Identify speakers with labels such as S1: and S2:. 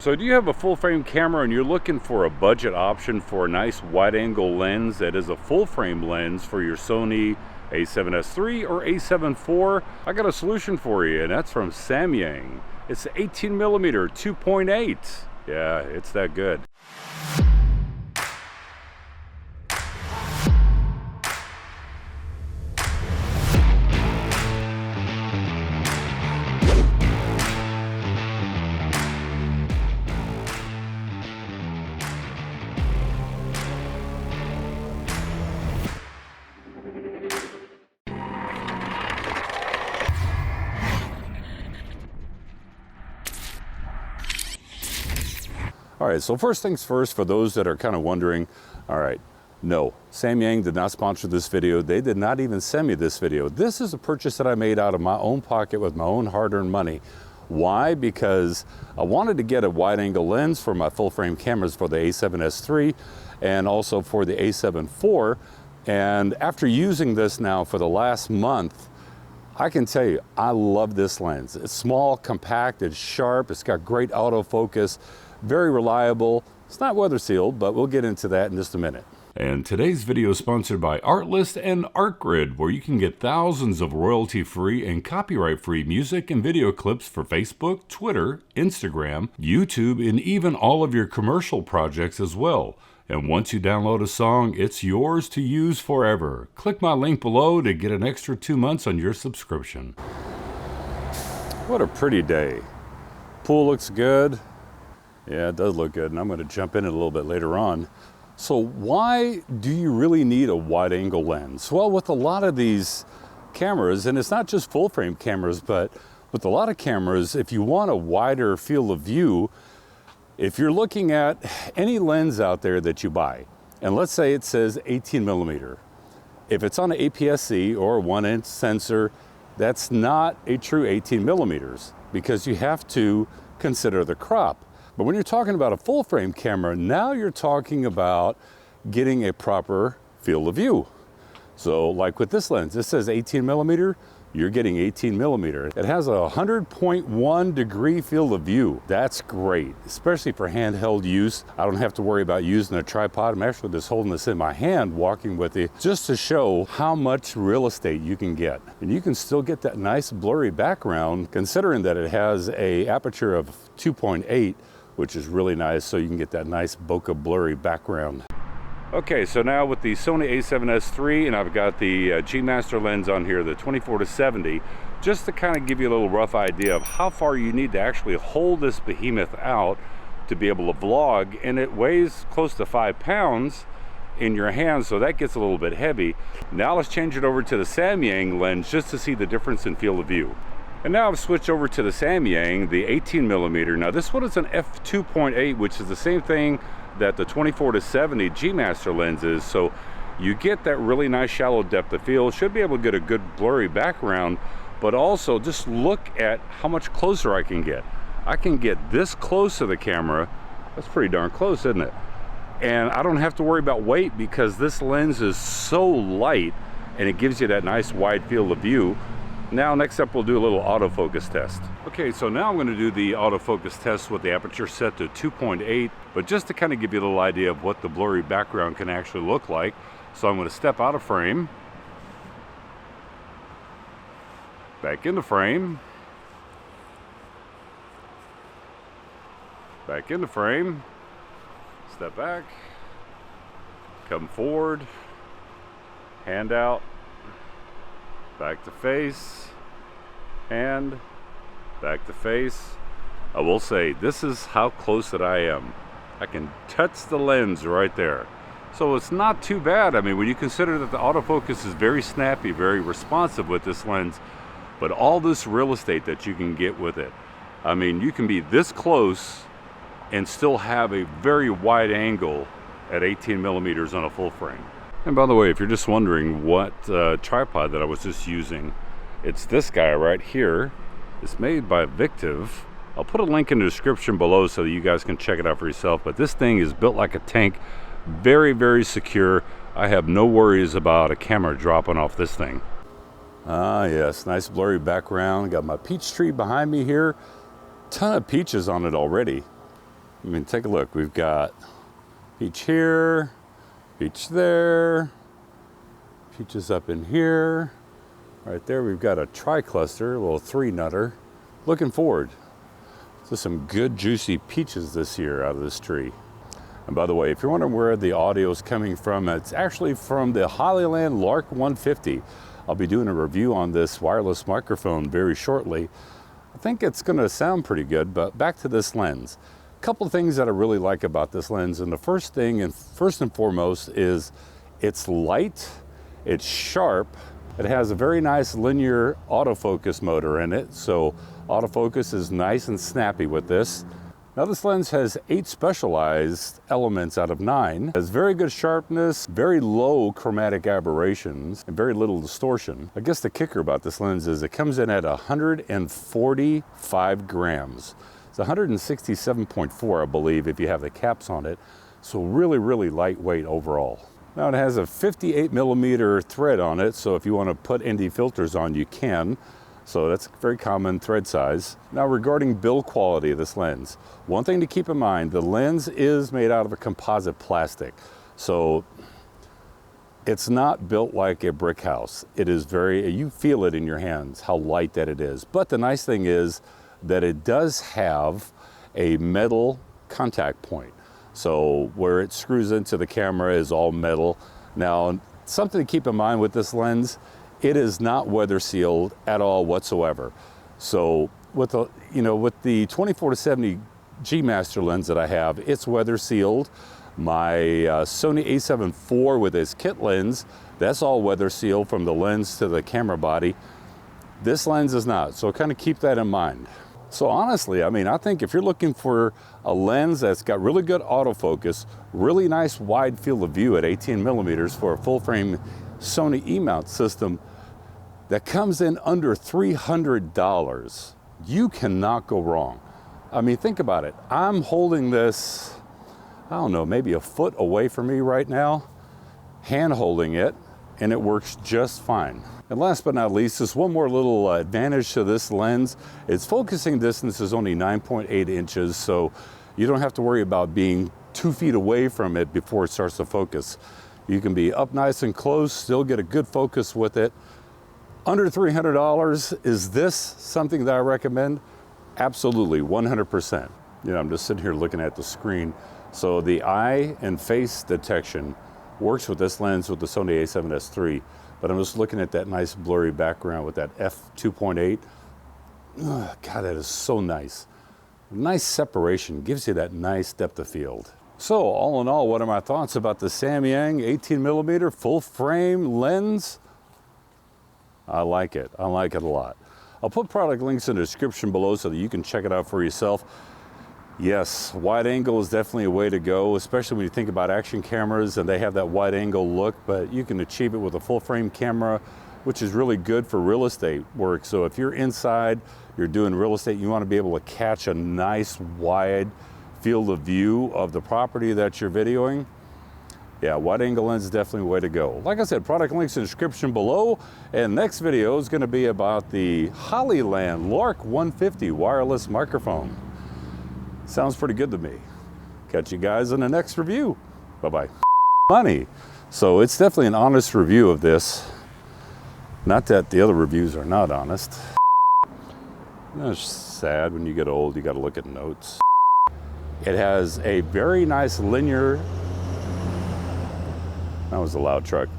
S1: So do you have a full frame camera and you're looking for a budget option for a nice wide angle lens that is a full frame lens for your Sony A7S III or A7IV? I got a solution for you, and that's from Samyang. It's 18mm 2.8. Yeah, it's that good. All right, so first things first, for those that are kind of wondering, all right, no, Samyang did not sponsor this video. They did not even send me this video. This is a purchase that I made out of my own pocket with my own hard-earned money. Why? Because I wanted to get a wide-angle lens for my full-frame cameras for the A7S III and also for the A7IV. And after using this now for the last month, I can tell you, I love this lens. It's small, compact, it's sharp, it's got great autofocus, very reliable. It's not weather sealed, but we'll get into that in just a minute. And today's video is sponsored by Artlist and Artgrid, where you can get thousands of royalty-free and copyright-free music and video clips for Facebook, Twitter, Instagram, YouTube, and even all of your commercial projects as well. And once you download a song, it's yours to use forever. Click my link below to get an extra 2 months on your subscription. What a pretty day. Pool looks good. Yeah, it does look good, and I'm going to jump in it a little bit later on. So why do you really need a wide-angle lens? Well, with a lot of these cameras, and it's not just full-frame cameras, but with a lot of cameras, if you want a wider field of view, if you're looking at any lens out there that you buy, and let's say it says 18mm, if it's on an APS-C or 1-inch sensor, that's not a true 18mm because you have to consider the crop. But when you're talking about a full frame camera, now you're talking about getting a proper field of view. So like with this lens, it says 18mm, you're getting 18mm. It has a 100.1 degree field of view. That's great, especially for handheld use. I don't have to worry about using a tripod. I'm actually just holding this in my hand, walking with it, just to show how much real estate you can get. And you can still get that nice blurry background, considering that it has a aperture of 2.8, which is really nice, so you can get that nice bokeh blurry background. Okay, so now with the Sony A7S III, and I've got the G Master lens on here, the 24-70, just to kind of give you a little rough idea of how far you need to actually hold this behemoth out to be able to vlog, and it weighs close to 5 pounds in your hands, so that gets a little bit heavy. Now let's change it over to the Samyang lens just to see the difference in field of view. And now I've switched over to the Samyang, the 18mm. Now this one is an f2.8, which is the same thing that the 24-70 G Master lens is. So you get that really nice shallow depth of field, should be able to get a good blurry background, but also just look at how much closer I can get. I can get this close to the camera. That's pretty darn close, isn't it? And I don't have to worry about weight because this lens is so light and it gives you that nice wide field of view. Now next up we'll do a little autofocus test. Okay, so now I'm going to do the autofocus test with the aperture set to 2.8, but just to kind of give you a little idea of what the blurry background can actually look like. So I'm going to step out of frame, back into frame, back into frame, step back, come forward, hand out, back to face, hand, back to face. I will say, this is how close that I am. I can touch the lens right there. So it's not too bad. I mean, when you consider that the autofocus is very snappy, very responsive with this lens, but all this real estate that you can get with it. I mean, you can be this close and still have a very wide angle at 18mm on a full frame. And by the way, if you're just wondering what tripod that I was just using, it's this guy right here. It's made by Victiv. I'll put a link in the description below so that you guys can check it out for yourself. But this thing is built like a tank, very, very secure. I have no worries about a camera dropping off this thing. Ah, yes, nice blurry background. Got my peach tree behind me here. Ton of peaches on it already. I mean, take a look. We've got peach here, peach there, peaches up in here. Right there, we've got a tri-cluster, a little three nutter. Looking forward to some good juicy peaches this year out of this tree. And by the way, if you're wondering where the audio is coming from, it's actually from the Hollyland Lark 150. I'll be doing a review on this wireless microphone very shortly. I think it's going to sound pretty good, but back to this lens. A couple of things that I really like about this lens, and the first and foremost is it's light, it's sharp, it has a very nice linear autofocus motor in it, so autofocus is nice and snappy with this. Now this lens has 8 specialized elements out of 9. It has very good sharpness, very low chromatic aberrations, and very little distortion. I guess the kicker about this lens is it comes in at 145 grams. It's 167.4, I believe, if you have the caps on it. So really, really lightweight overall. Now it has a 58mm thread on it, so if you want to put ND filters on, you can. So that's a very common thread size. Now regarding build quality of this lens, one thing to keep in mind, the lens is made out of a composite plastic. So it's not built like a brick house. It is you feel it in your hands, how light that it is. But the nice thing is that it does have a metal contact point. So where it screws into the camera is all metal. Now, something to keep in mind with this lens, it is not weather sealed at all whatsoever. So with the 24-70 G Master lens that I have, it's weather sealed. My Sony A7 IV with its kit lens, that's all weather sealed from the lens to the camera body. This lens is not, so kind of keep that in mind. So honestly, I mean, I think if you're looking for a lens that's got really good autofocus, really nice wide field of view at 18mm for a full frame Sony E Mount system that comes in under $300, you cannot go wrong. I mean, think about it. I'm holding this, I don't know, maybe a foot away from me right now, hand holding it, and it works just fine. And last but not least, just one more little advantage to this lens. Its focusing distance is only 9.8 inches, so you don't have to worry about being 2 feet away from it before it starts to focus. You can be up nice and close, still get a good focus with it. Under $300, is this something that I recommend? Absolutely, 100%. You know, I'm just sitting here looking at the screen. So the eye and face detection works with this lens with the Sony A7S III, but I'm just looking at that nice blurry background with that f2.8. God, that is so nice. Nice separation, gives you that nice depth of field. So all in all, what are my thoughts about the Samyang 18mm full frame lens? I like it a lot. I'll put product links in the description below so that you can check it out for yourself. Yes, wide angle is definitely a way to go, especially when you think about action cameras and they have that wide angle look, but you can achieve it with a full frame camera, which is really good for real estate work. So if you're inside, you're doing real estate, you want to be able to catch a nice wide field of view of the property that you're videoing. Yeah, wide angle lens is definitely a way to go. Like I said, product links in the description below. And next video is going to be about the Hollyland Lark 150 wireless microphone. Sounds pretty good to me. Catch you guys in the next review. Bye-bye. Money. So it's definitely an honest review of this. Not that the other reviews are not honest. It's sad when you get old, you got to look at notes. It has a very nice linear. That was a loud truck.